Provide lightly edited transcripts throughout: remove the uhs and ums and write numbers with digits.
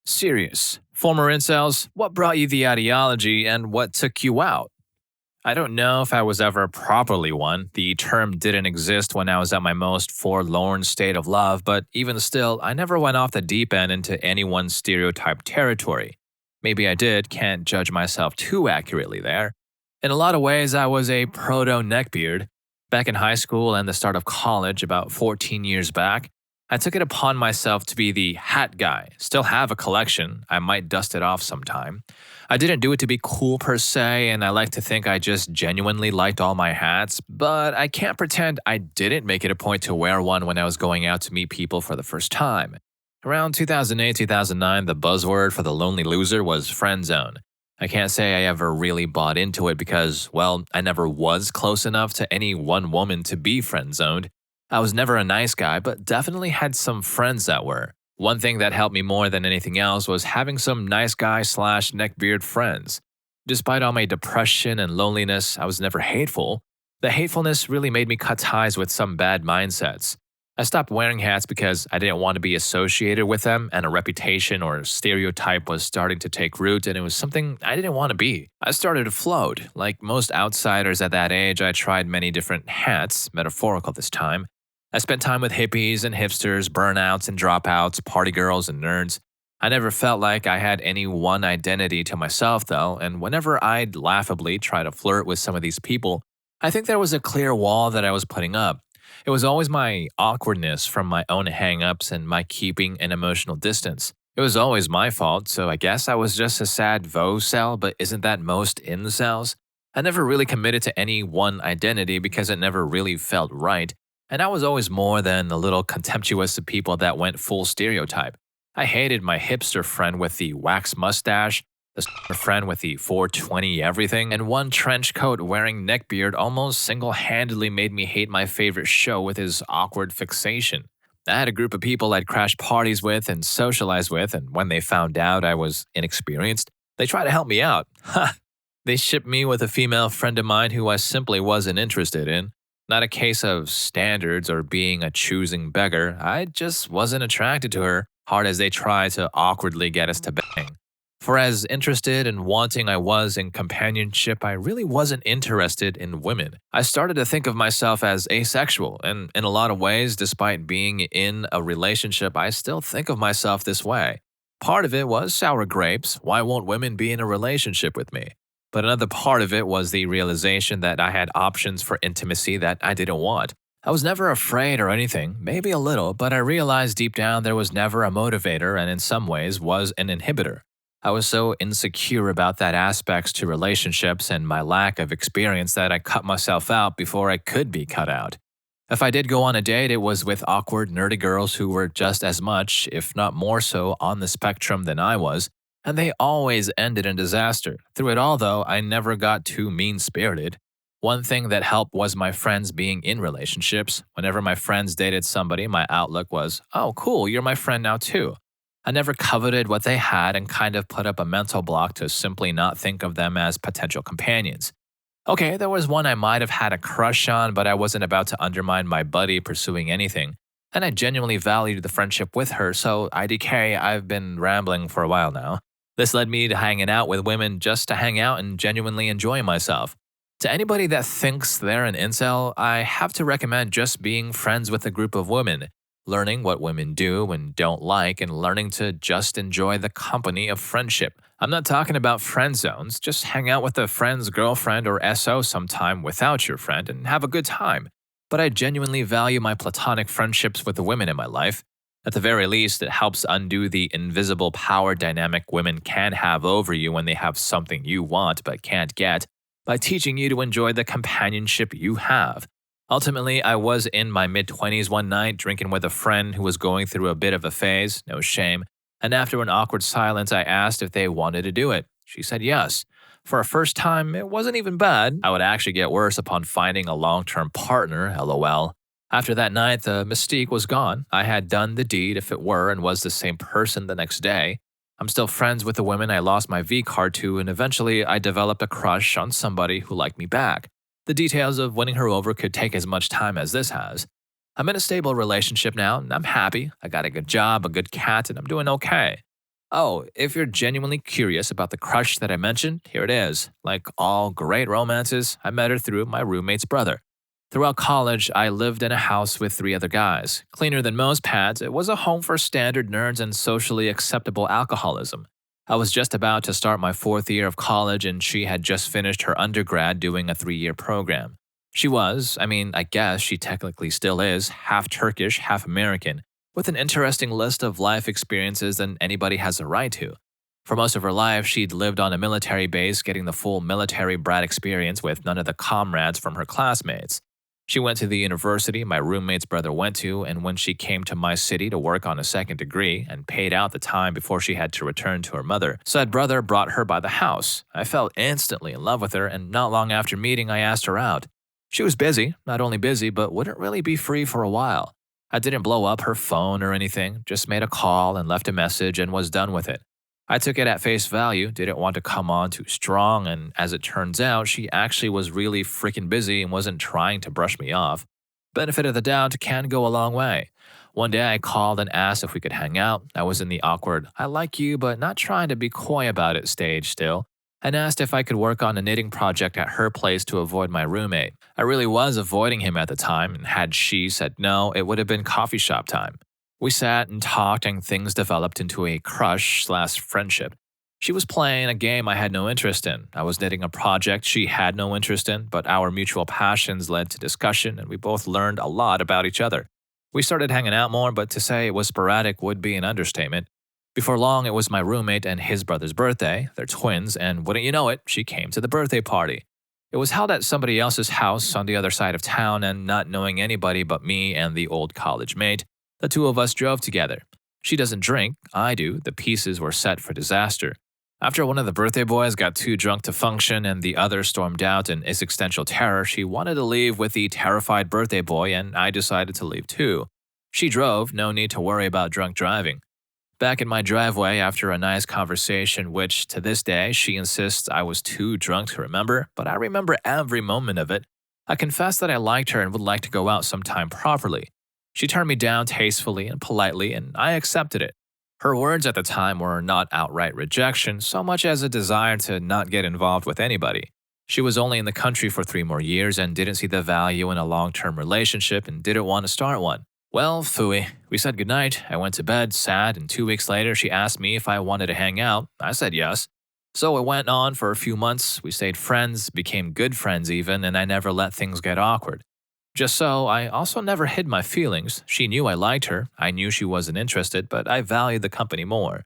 Serious. Former incels, what brought you the ideology and what took you out? I don't know if I was ever properly one. The term didn't exist when I was at my most forlorn state of love, but even still, I never went off the deep end into any one stereotype territory. Maybe I did, can't judge myself too accurately there. In a lot of ways, I was a proto neckbeard. Back in high school and the start of college, about 14 years back, I took it upon myself to be the hat guy. Still have a collection, I might dust it off sometime. I didn't do it to be cool per se, and I like to think I just genuinely liked all my hats, but I can't pretend I didn't make it a point to wear one when I was going out to meet people for the first time. Around 2008 2009, the buzzword for the lonely loser was friend zone. I can't say I ever really bought into it because, well, I never was close enough to any one woman to be friend zoned. I was never a nice guy, but definitely had some friends that were. One thing that helped me more than anything else was having some nice guy slash neckbeard friends. Despite all my depression and loneliness, I was never hateful. The hatefulness really made me cut ties with some bad mindsets. I stopped wearing hats because I didn't want to be associated with them, and a reputation or stereotype was starting to take root, and it was something I didn't want to be. I started to float. Like most outsiders at that age, I tried many different hats, metaphorical this time. I spent time with hippies and hipsters, burnouts and dropouts, party girls and nerds. I never felt like I had any one identity to myself, though, and whenever I'd laughably try to flirt with some of these people, I think there was a clear wall that I was putting up. It was always my awkwardness from my own hang-ups and my keeping an emotional distance. It was always my fault, so I guess I was just a sad vocel, but isn't that most incels? I never really committed to any one identity because it never really felt right. And I was always more than a little contemptuous of people that went full stereotype. I hated my hipster friend with the wax mustache, the friend with the 420 everything, and one trench coat wearing neckbeard almost single-handedly made me hate my favorite show with his awkward fixation. I had a group of people I'd crash parties with and socialize with, and when they found out I was inexperienced, they tried to help me out. Ha! They shipped me with a female friend of mine who I simply wasn't interested in. Not a case of standards or being a choosing beggar, I just wasn't attracted to her, hard as they tried to awkwardly get us to bang. For as interested and wanting I was in companionship, I really wasn't interested in women. I started to think of myself as asexual, and in a lot of ways, despite being in a relationship, I still think of myself this way. Part of it was sour grapes, why won't women be in a relationship with me? But another part of it was the realization that I had options for intimacy that I didn't want. I was never afraid or anything, maybe a little, but I realized deep down there was never a motivator and in some ways was an inhibitor. I was so insecure about that aspects to relationships and my lack of experience that I cut myself out before I could be cut out. If I did go on a date, it was with awkward, nerdy girls who were just as much, if not more so, on the spectrum than I was. And they always ended in disaster. Through it all, though, I never got too mean-spirited. One thing that helped was my friends being in relationships. Whenever my friends dated somebody, my outlook was, oh, cool, you're my friend now too. I never coveted what they had and kind of put up a mental block to simply not think of them as potential companions. Okay, there was one I might have had a crush on, but I wasn't about to undermine my buddy pursuing anything. And I genuinely valued the friendship with her, so IDK, I've been rambling for a while now. This led me to hanging out with women just to hang out and genuinely enjoy myself. To anybody that thinks they're an incel, I have to recommend just being friends with a group of women, learning what women do and don't like, and learning to just enjoy the company of friendship. I'm not talking about friend zones, just hang out with a friend's girlfriend or SO sometime without your friend and have a good time. But I genuinely value my platonic friendships with the women in my life. At the very least, it helps undo the invisible power dynamic women can have over you when they have something you want but can't get, by teaching you to enjoy the companionship you have. Ultimately, I was in my mid-20s one night drinking with a friend who was going through a bit of a phase, no shame, and after an awkward silence, I asked if they wanted to do it. She said yes. For a first time, it wasn't even bad. I would actually get worse upon finding a long-term partner, lol. After that night, the mystique was gone. I had done the deed if it were and was the same person the next day. I'm still friends with the women I lost my V card to, and eventually I developed a crush on somebody who liked me back. The details of winning her over could take as much time as this has. I'm in a stable relationship now, and I'm happy. I got a good job, a good cat, and I'm doing okay. Oh, if you're genuinely curious about the crush that I mentioned, here it is. Like all great romances, I met her through my roommate's brother. Throughout college, I lived in a house with three other guys. Cleaner than most pads, it was a home for standard nerds and socially acceptable alcoholism. I was just about to start my fourth year of college, and she had just finished her undergrad doing a 3 year program. She was, I guess she technically still is, half Turkish, half American, with an interesting list of life experiences than anybody has a right to. For most of her life, she'd lived on a military base, getting the full military brat experience with none of the comrades from her classmates. She went to the university my roommate's brother went to, and when she came to my city to work on a second degree and paid out the time before she had to return to her mother, said brother brought her by the house. I fell instantly in love with her, and not long after meeting, I asked her out. She was busy, not only busy, but wouldn't really be free for a while. I didn't blow up her phone or anything, just made a call and left a message and was done with it. I took it at face value, didn't want to come on too strong, and as it turns out, she actually was really freaking busy and wasn't trying to brush me off. Benefit of the doubt can go a long way. One day I called and asked if we could hang out. I was in the awkward, I like you, but not trying to be coy about it stage still, and asked if I could work on a knitting project at her place to avoid my roommate. I really was avoiding him at the time, and had she said no, it would have been coffee shop time. We sat and talked, and things developed into a crush/friendship. She was playing a game I had no interest in. I was knitting a project she had no interest in, but our mutual passions led to discussion, and we both learned a lot about each other. We started hanging out more, but to say it was sporadic would be an understatement. Before long, it was my roommate and his brother's birthday. They're twins, and wouldn't you know it, she came to the birthday party. It was held at somebody else's house on the other side of town, and not knowing anybody but me and the old college mate, the two of us drove together. She doesn't drink, I do. The pieces were set for disaster. After one of the birthday boys got too drunk to function and the other stormed out in existential terror, she wanted to leave with the terrified birthday boy, and I decided to leave too. She drove, no need to worry about drunk driving. Back in my driveway after a nice conversation, which to this day she insists I was too drunk to remember, but I remember every moment of it, I confessed that I liked her and would like to go out sometime properly. She turned me down tastefully and politely, and I accepted it. Her words at the time were not outright rejection so much as a desire to not get involved with anybody. She was only in the country for 3 more years and didn't see the value in a long-term relationship and didn't want to start one. Well, phooey. We said goodnight, I went to bed, sad, and 2 weeks later she asked me if I wanted to hang out. I said yes. So it went on for a few months, we stayed friends, became good friends even, and I never let things get awkward. Just so, I also never hid my feelings. She knew I liked her, I knew she wasn't interested, but I valued the company more.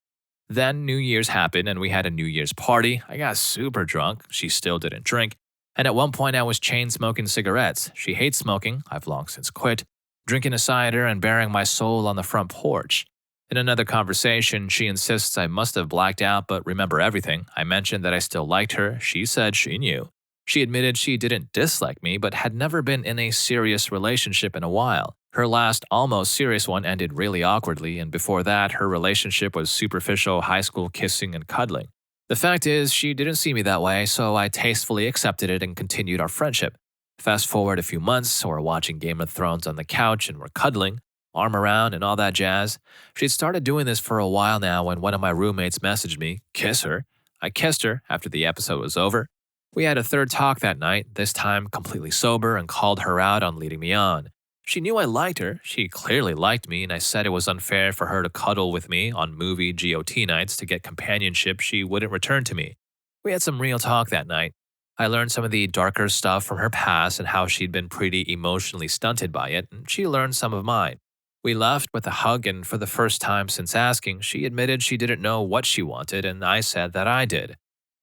Then New Year's happened and we had a New Year's party. I got super drunk, she still didn't drink, and at one point I was chain smoking cigarettes. She hates smoking, I've long since quit, drinking a cider and bearing my soul on the front porch. In another conversation, she insists I must have blacked out but remember everything. I mentioned that I still liked her, she said she knew. She admitted she didn't dislike me but had never been in a serious relationship in a while. Her last almost serious one ended really awkwardly, and before that, her relationship was superficial high school kissing and cuddling. The fact is, she didn't see me that way, so I tastefully accepted it and continued our friendship. Fast forward a few months, we're watching Game of Thrones on the couch and we're cuddling, arm around and all that jazz. She'd started doing this for a while now when one of my roommates messaged me, kiss her. I kissed her after the episode was over. We had a third talk that night, this time completely sober, and called her out on leading me on. She knew I liked her, she clearly liked me, and I said it was unfair for her to cuddle with me on movie GOT nights to get companionship she wouldn't return to me. We had some real talk that night. I learned some of the darker stuff from her past and how she'd been pretty emotionally stunted by it, and she learned some of mine. We left with a hug, and for the first time since asking, she admitted she didn't know what she wanted, and I said that I did.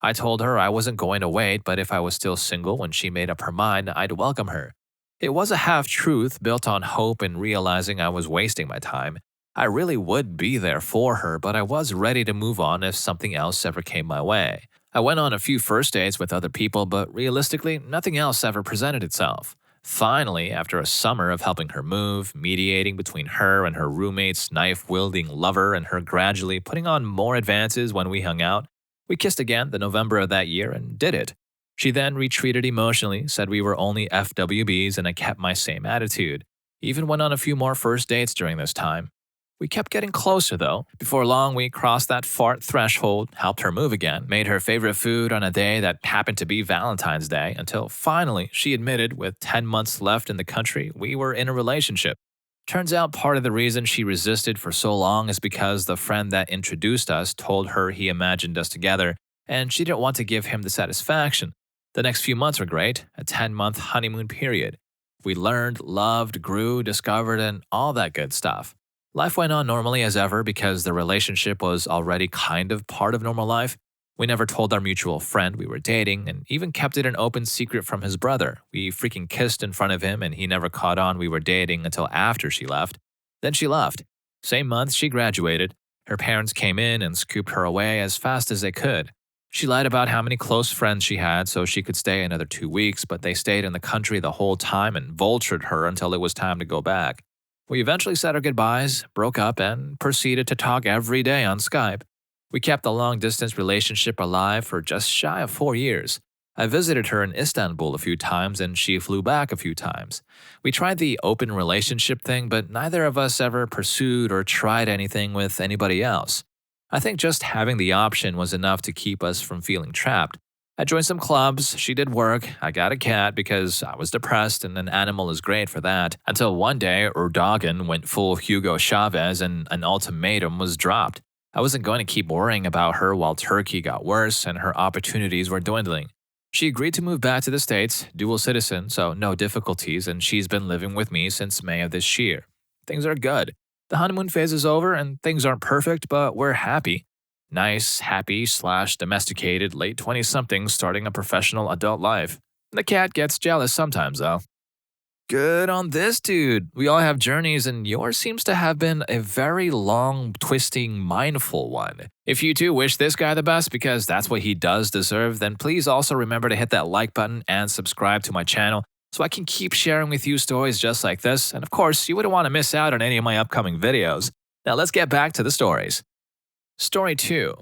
I told her I wasn't going to wait, but if I was still single when she made up her mind, I'd welcome her. It was a half-truth built on hope and realizing I was wasting my time. I really would be there for her, but I was ready to move on if something else ever came my way. I went on a few first dates with other people, but realistically, nothing else ever presented itself. Finally, after a summer of helping her move, mediating between her and her roommate's knife-wielding lover and her gradually putting on more advances when we hung out, we kissed again the November of that year and did it. She then retreated emotionally, said we were only FWBs, and I kept my same attitude. Even went on a few more first dates during this time. We kept getting closer though. Before long, we crossed that fart threshold, helped her move again, made her favorite food on a day that happened to be Valentine's Day, until finally she admitted, with 10 months left in the country, we were in a relationship. Turns out part of the reason she resisted for so long is because the friend that introduced us told her he imagined us together, and she didn't want to give him the satisfaction. The next few months were great, a 10-month honeymoon period. We learned, loved, grew, discovered, and all that good stuff. Life went on normally as ever because the relationship was already kind of part of normal life. We never told our mutual friend we were dating and even kept it an open secret from his brother. We freaking kissed in front of him and he never caught on we were dating until after she left. Then she left. Same month she graduated. Her parents came in and scooped her away as fast as they could. She lied about how many close friends she had so she could stay another 2 weeks, but they stayed in the country the whole time and vultured her until it was time to go back. We eventually said our goodbyes, broke up, and proceeded to talk every day on Skype. We kept the long-distance relationship alive for just shy of 4 years. I visited her in Istanbul a few times and she flew back a few times. We tried the open relationship thing, but neither of us ever pursued or tried anything with anybody else. I think just having the option was enough to keep us from feeling trapped. I joined some clubs, she did work, I got a cat because I was depressed and an animal is great for that, until one day Erdogan went full Hugo Chavez and an ultimatum was dropped. I wasn't going to keep worrying about her while Turkey got worse and her opportunities were dwindling. She agreed to move back to the States, dual citizen, so no difficulties, and she's been living with me since May of this year. Things are good. The honeymoon phase is over and things aren't perfect, but we're happy. Nice, happy / domesticated late 20-somethings starting a professional adult life. The cat gets jealous sometimes, though. Good on this dude. We all have journeys, and yours seems to have been a very long, twisting, mindful one. If you too wish this guy the best because that's what he does deserve, then please also remember to hit that like button and subscribe to my channel so I can keep sharing with you stories just like this. And of course, you wouldn't want to miss out on any of my upcoming videos. Now let's get back to the stories. Story 2.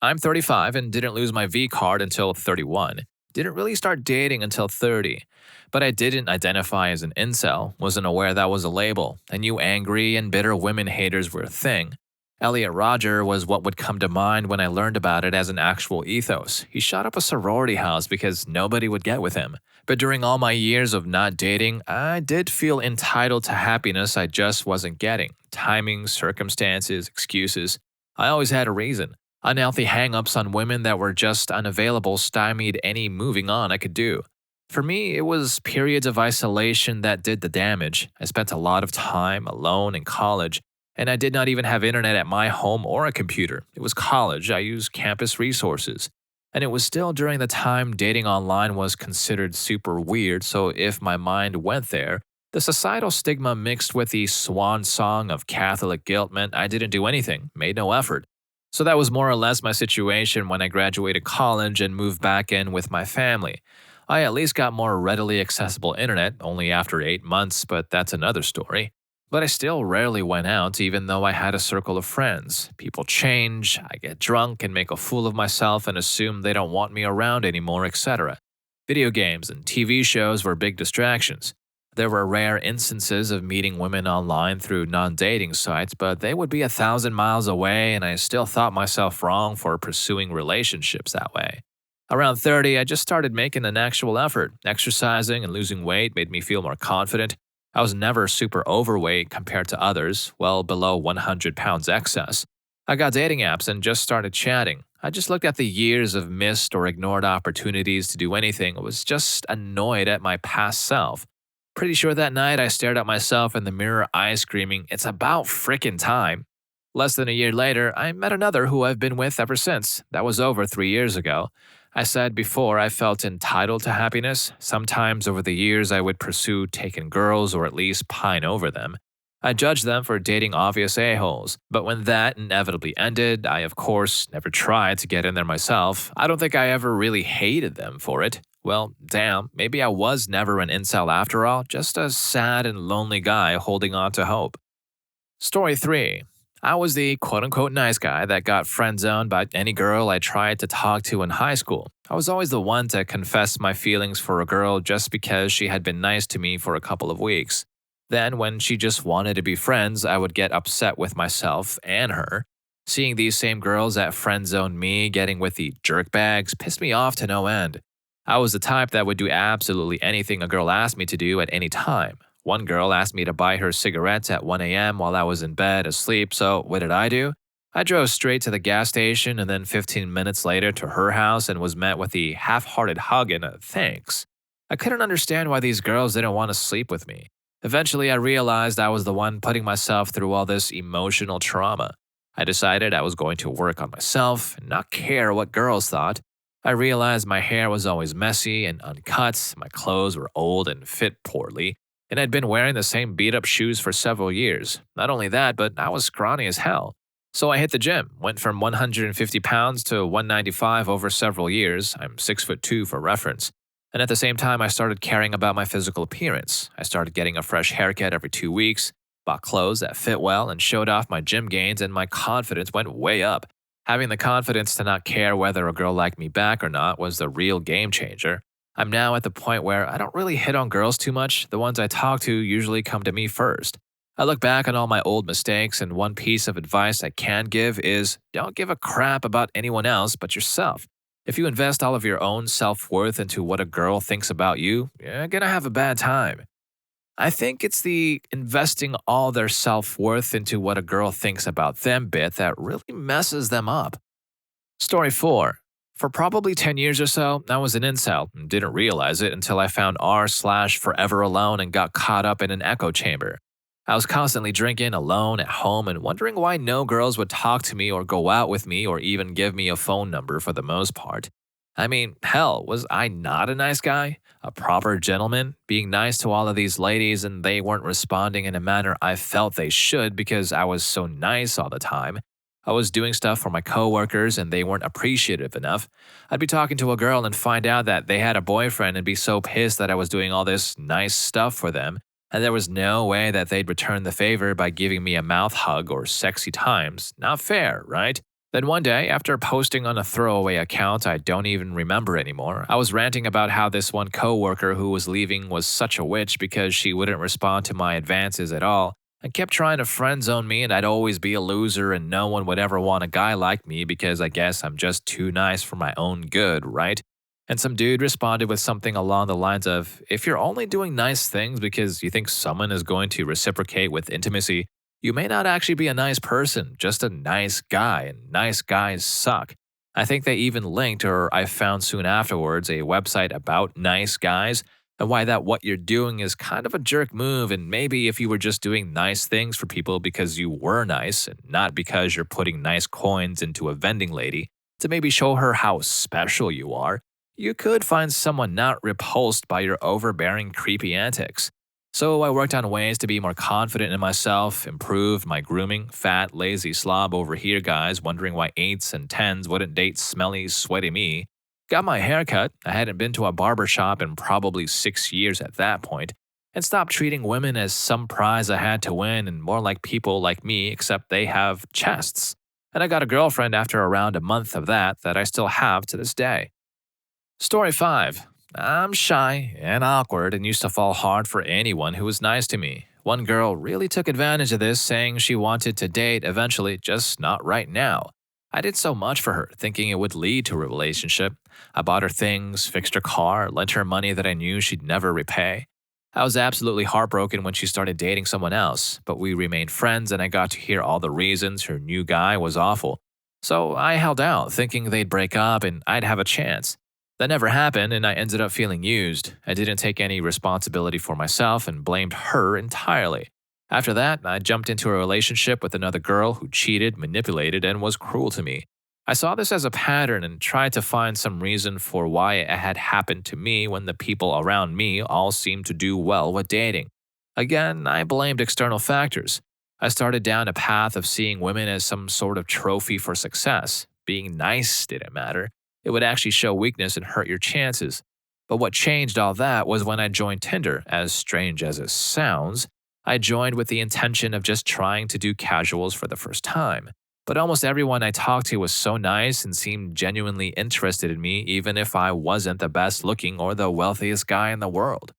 I'm 35 and didn't lose my V card until 31. Didn't really start dating until 30. But I didn't identify as an incel, wasn't aware that was a label. I knew angry and bitter women haters were a thing. Elliot Rodger was what would come to mind when I learned about it as an actual ethos. He shot up a sorority house because nobody would get with him. But during all my years of not dating, I did feel entitled to happiness I just wasn't getting. Timing, circumstances, excuses. I always had a reason. Unhealthy hang-ups on women that were just unavailable stymied any moving on I could do. For me, it was periods of isolation that did the damage. I spent a lot of time alone in college, and I did not even have internet at my home or a computer. It was college, I used campus resources. And it was still during the time dating online was considered super weird, so if my mind went there, the societal stigma mixed with the swan song of Catholic guilt meant I didn't do anything, made no effort. So that was more or less my situation when I graduated college and moved back in with my family. I at least got more readily accessible internet, only after 8 months, but that's another story. But I still rarely went out even though I had a circle of friends. People change, I get drunk and make a fool of myself and assume they don't want me around anymore, etc. Video games and TV shows were big distractions. There were rare instances of meeting women online through non-dating sites, but they would be 1,000 miles away and I still thought myself wrong for pursuing relationships that way. Around 30, I just started making an actual effort. Exercising and losing weight made me feel more confident. I was never super overweight compared to others, well below 100 pounds excess. I got dating apps and just started chatting. I just looked at the years of missed or ignored opportunities to do anything. I was just annoyed at my past self. Pretty sure that night I stared at myself in the mirror, eyes screaming, "It's about frickin' time." Less than a year later, I met another who I've been with ever since. That was over 3 years ago. I said before I felt entitled to happiness. Sometimes over the years I would pursue taken girls or at least pine over them. I judged them for dating obvious a-holes. But when that inevitably ended, I of course never tried to get in there myself. I don't think I ever really hated them for it. Well, damn, maybe I was never an incel after all, just a sad and lonely guy holding on to hope. Story 3. I was the quote-unquote nice guy that got friend-zoned by any girl I tried to talk to in high school. I was always the one to confess my feelings for a girl just because she had been nice to me for a couple of weeks. Then, when she just wanted to be friends, I would get upset with myself and her. Seeing these same girls that friend zoned me getting with the jerkbags pissed me off to no end. I was the type that would do absolutely anything a girl asked me to do at any time. One girl asked me to buy her cigarettes at 1 a.m. while I was in bed asleep, so what did I do? I drove straight to the gas station and then 15 minutes later to her house and was met with the half hearted hug and a thanks. I couldn't understand why these girls didn't want to sleep with me. Eventually, I realized I was the one putting myself through all this emotional trauma. I decided I was going to work on myself and not care what girls thought. I realized my hair was always messy and uncut, my clothes were old and fit poorly, and I'd been wearing the same beat up shoes for several years. Not only that, but I was scrawny as hell. So I hit the gym, went from 150 pounds to 195 over several years. I'm 6'2" for reference. And at the same time, I started caring about my physical appearance. I started getting a fresh haircut every 2 weeks, bought clothes that fit well, and showed off my gym gains, and my confidence went way up. Having the confidence to not care whether a girl liked me back or not was the real game changer. I'm now at the point where I don't really hit on girls too much. The ones I talk to usually come to me first. I look back on all my old mistakes, and one piece of advice I can give is don't give a crap about anyone else but yourself. If you invest all of your own self-worth into what a girl thinks about you, you're gonna have a bad time. I think it's the investing all their self-worth into what a girl thinks about them bit that really messes them up. Story 4. For probably 10 years or so, I was an incel and didn't realize it until I found r/forever alone and got caught up in an echo chamber. I was constantly drinking alone at home and wondering why no girls would talk to me or go out with me or even give me a phone number for the most part. I mean, hell, was I not a nice guy? A proper gentleman? Being nice to all of these ladies and they weren't responding in a manner I felt they should because I was so nice all the time. I was doing stuff for my coworkers and they weren't appreciative enough. I'd be talking to a girl and find out that they had a boyfriend and be so pissed that I was doing all this nice stuff for them, and there was no way that they'd return the favor by giving me a mouth hug or sexy times. Not fair, right? Then one day, after posting on a throwaway account I don't even remember anymore, I was ranting about how this one coworker who was leaving was such a witch because she wouldn't respond to my advances at all and kept trying to friend zone me, and I'd always be a loser and no one would ever want a guy like me because I guess I'm just too nice for my own good, right? And some dude responded with something along the lines of, if you're only doing nice things because you think someone is going to reciprocate with intimacy, you may not actually be a nice person, just a nice guy, and nice guys suck. I think they even linked, or I found soon afterwards, a website about nice guys and why that what you're doing is kind of a jerk move, and maybe if you were just doing nice things for people because you were nice and not because you're putting nice coins into a vending lady to maybe show her how special you are, you could find someone not repulsed by your overbearing, creepy antics. So I worked on ways to be more confident in myself, improved my grooming, fat, lazy slob over here guys wondering why 8s and 10s wouldn't date smelly, sweaty me. Got my hair cut, I hadn't been to a barber shop in probably 6 years at that point, and stopped treating women as some prize I had to win and more like people like me except they have chests. And I got a girlfriend after around a month of that I still have to this day. Story 5. I'm shy and awkward and used to fall hard for anyone who was nice to me. One girl really took advantage of this, saying she wanted to date eventually, just not right now. I did so much for her, thinking it would lead to a relationship. I bought her things, fixed her car, lent her money that I knew she'd never repay. I was absolutely heartbroken when she started dating someone else, but we remained friends and I got to hear all the reasons her new guy was awful. So I held out, thinking they'd break up and I'd have a chance. That never happened, and I ended up feeling used. I didn't take any responsibility for myself and blamed her entirely. After that, I jumped into a relationship with another girl who cheated, manipulated, and was cruel to me. I saw this as a pattern and tried to find some reason for why it had happened to me when the people around me all seemed to do well with dating. Again, I blamed external factors. I started down a path of seeing women as some sort of trophy for success. Being nice didn't matter. It would actually show weakness and hurt your chances. But what changed all that was when I joined Tinder. As strange as it sounds, I joined with the intention of just trying to do casuals for the first time. But almost everyone I talked to was so nice and seemed genuinely interested in me, even if I wasn't the best looking or the wealthiest guy in the world.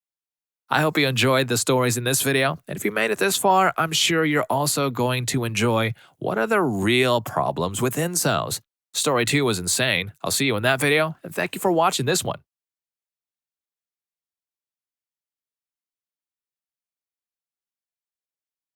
I hope you enjoyed the stories in this video, and if you made it this far, I'm sure you're also going to enjoy what are the real problems with incels. Story 2 was insane. I'll see you in that video, and thank you for watching this one.